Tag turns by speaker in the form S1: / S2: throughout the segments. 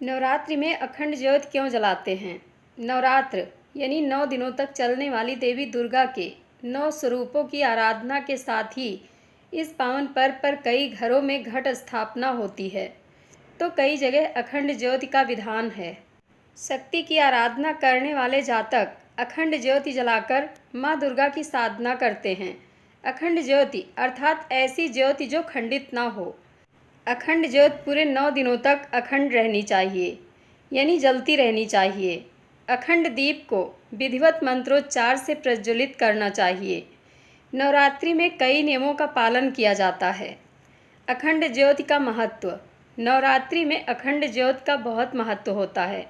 S1: नवरात्रि में अखंड ज्योत क्यों जलाते हैं? नवरात्र यानी 9 दिनों तक चलने वाली देवी दुर्गा के 9 स्वरूपों की आराधना के साथ ही इस पावन पर्व पर कई घरों में घट स्थापना होती है, तो कई जगह अखंड ज्योति का विधान है। शक्ति की आराधना करने वाले जातक अखंड ज्योति जलाकर माँ दुर्गा की साधना करते हैं। अखंड ज्योति अर्थात ऐसी ज्योति जो खंडित ना हो। अखंड ज्योत पूरे 9 दिनों तक अखंड रहनी चाहिए, यानी जलती रहनी चाहिए। अखंड दीप को विधिवत मंत्रोच्चार से प्रज्वलित करना चाहिए। नवरात्रि में कई नियमों का पालन किया जाता है। अखंड ज्योति का महत्व। नवरात्रि में अखंड ज्योत का बहुत महत्व होता है।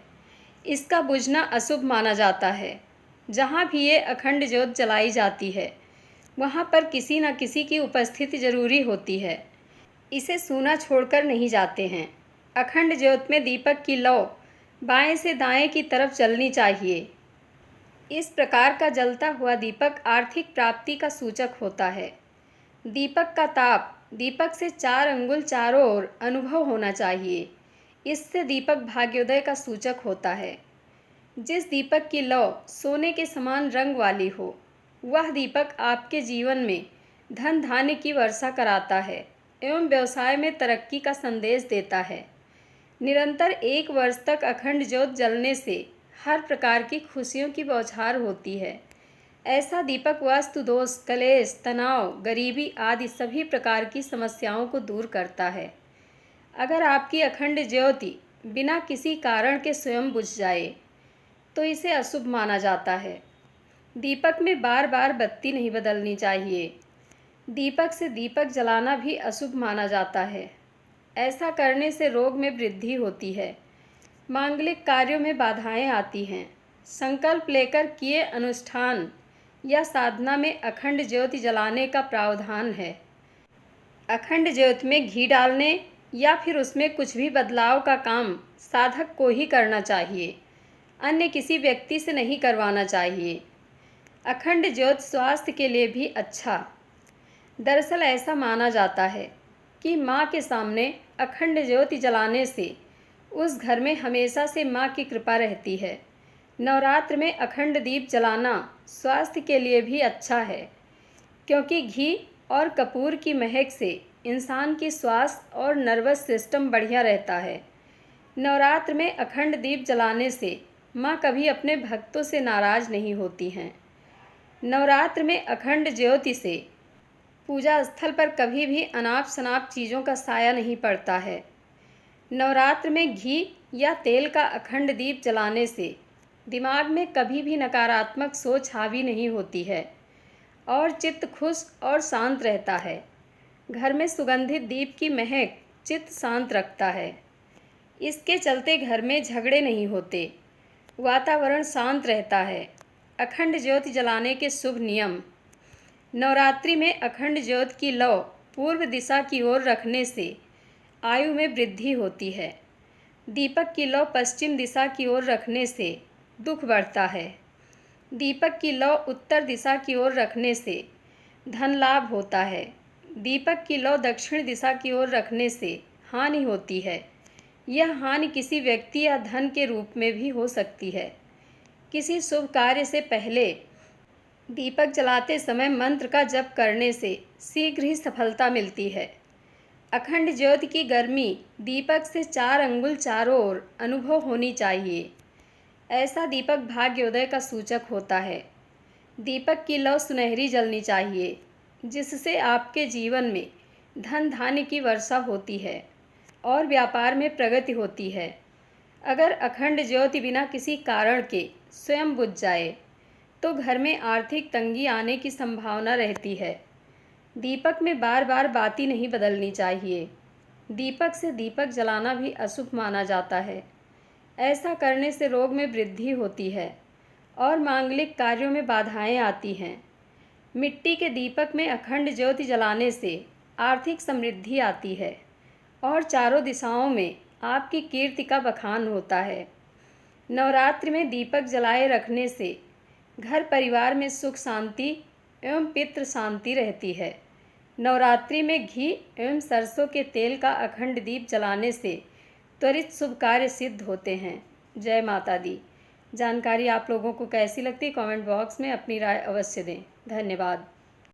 S1: इसका बुझना अशुभ माना जाता है। जहाँ भी ये अखंड ज्योत जलाई जाती है, वहाँ पर किसी न किसी की उपस्थिति जरूरी होती है। इसे सूना छोड़कर नहीं जाते हैं। अखंड ज्योत में दीपक की लौ बाएं से दाएं की तरफ जलनी चाहिए। इस प्रकार का जलता हुआ दीपक आर्थिक प्राप्ति का सूचक होता है। दीपक का ताप दीपक से 4 अंगुल चारों ओर अनुभव होना चाहिए। इससे दीपक भाग्योदय का सूचक होता है। जिस दीपक की लौ सोने के समान रंग वाली हो, वह दीपक आपके जीवन में धन धान्य की वर्षा कराता है एवं व्यवसाय में तरक्की का संदेश देता है। निरंतर 1 वर्ष तक अखंड ज्योत जलने से हर प्रकार की खुशियों की बौछार होती है। ऐसा दीपक वास्तु दोष, कलेश, तनाव, गरीबी आदि सभी प्रकार की समस्याओं को दूर करता है। अगर आपकी अखंड ज्योति बिना किसी कारण के स्वयं बुझ जाए, तो इसे अशुभ माना जाता है। दीपक में बार बार बत्ती नहीं बदलनी चाहिए। दीपक से दीपक जलाना भी अशुभ माना जाता है। ऐसा करने से रोग में वृद्धि होती है। मांगलिक कार्यों में बाधाएं आती हैं। संकल्प लेकर किए अनुष्ठान या साधना में अखंड ज्योति जलाने का प्रावधान है। अखंड ज्योति में घी डालने या फिर उसमें कुछ भी बदलाव का काम साधक को ही करना चाहिए, अन्य किसी व्यक्ति से नहीं करवाना चाहिए। अखंड ज्योति स्वास्थ्य के लिए भी अच्छा। दरअसल ऐसा माना जाता है कि माँ के सामने अखंड ज्योति जलाने से उस घर में हमेशा से माँ की कृपा रहती है। नवरात्र में अखंड दीप जलाना स्वास्थ्य के लिए भी अच्छा है, क्योंकि घी और कपूर की महक से इंसान की स्वास्थ्य और नर्वस सिस्टम बढ़िया रहता है। नवरात्र में अखंड दीप जलाने से माँ कभी अपने भक्तों से नाराज़ नहीं होती हैं। नवरात्र में अखंड ज्योति से पूजा स्थल पर कभी भी अनाप शनाप चीज़ों का साया नहीं पड़ता है। नवरात्र में घी या तेल का अखंड दीप जलाने से दिमाग में कभी भी नकारात्मक सोच हावी नहीं होती है और चित्त खुश और शांत रहता है। घर में सुगंधित दीप की महक चित्त शांत रखता है। इसके चलते घर में झगड़े नहीं होते, वातावरण शांत रहता है। अखंड ज्योति जलाने के शुभ नियम। नवरात्रि में अखंड ज्योति की लौ पूर्व दिशा की ओर रखने से आयु में वृद्धि होती है। दीपक की लौ पश्चिम दिशा की ओर रखने से दुख बढ़ता है। दीपक की लौ उत्तर दिशा की ओर रखने से धन लाभ होता है। दीपक की लौ दक्षिण दिशा की ओर रखने से हानि होती है। यह हानि किसी व्यक्ति या धन के रूप में भी हो सकती है। किसी शुभ कार्य से पहले दीपक जलाते समय मंत्र का जप करने से शीघ्र ही सफलता मिलती है। अखंड ज्योति की गर्मी दीपक से 4 अंगुल चारों ओर अनुभव होनी चाहिए। ऐसा दीपक भाग्योदय का सूचक होता है। दीपक की लौ सुनहरी जलनी चाहिए, जिससे आपके जीवन में धन धान्य की वर्षा होती है और व्यापार में प्रगति होती है। अगर अखंड ज्योति बिना किसी कारण के स्वयं बुझ जाए, तो घर में आर्थिक तंगी आने की संभावना रहती है। दीपक में बार बार बाती नहीं बदलनी चाहिए। दीपक से दीपक जलाना भी अशुभ माना जाता है। ऐसा करने से रोग में वृद्धि होती है और मांगलिक कार्यों में बाधाएं आती हैं। मिट्टी के दीपक में अखंड ज्योति जलाने से आर्थिक समृद्धि आती है और चारों दिशाओं में आपकी कीर्ति का बखान होता है। नवरात्रि में दीपक जलाए रखने से घर परिवार में सुख शांति एवं पितृ शांति रहती है। नवरात्रि में घी एवं सरसों के तेल का अखंड दीप जलाने से त्वरित शुभ कार्य सिद्ध होते हैं। जय माता दी। जानकारी आप लोगों को कैसी लगती है कमेंट बॉक्स में अपनी राय अवश्य दें। धन्यवाद।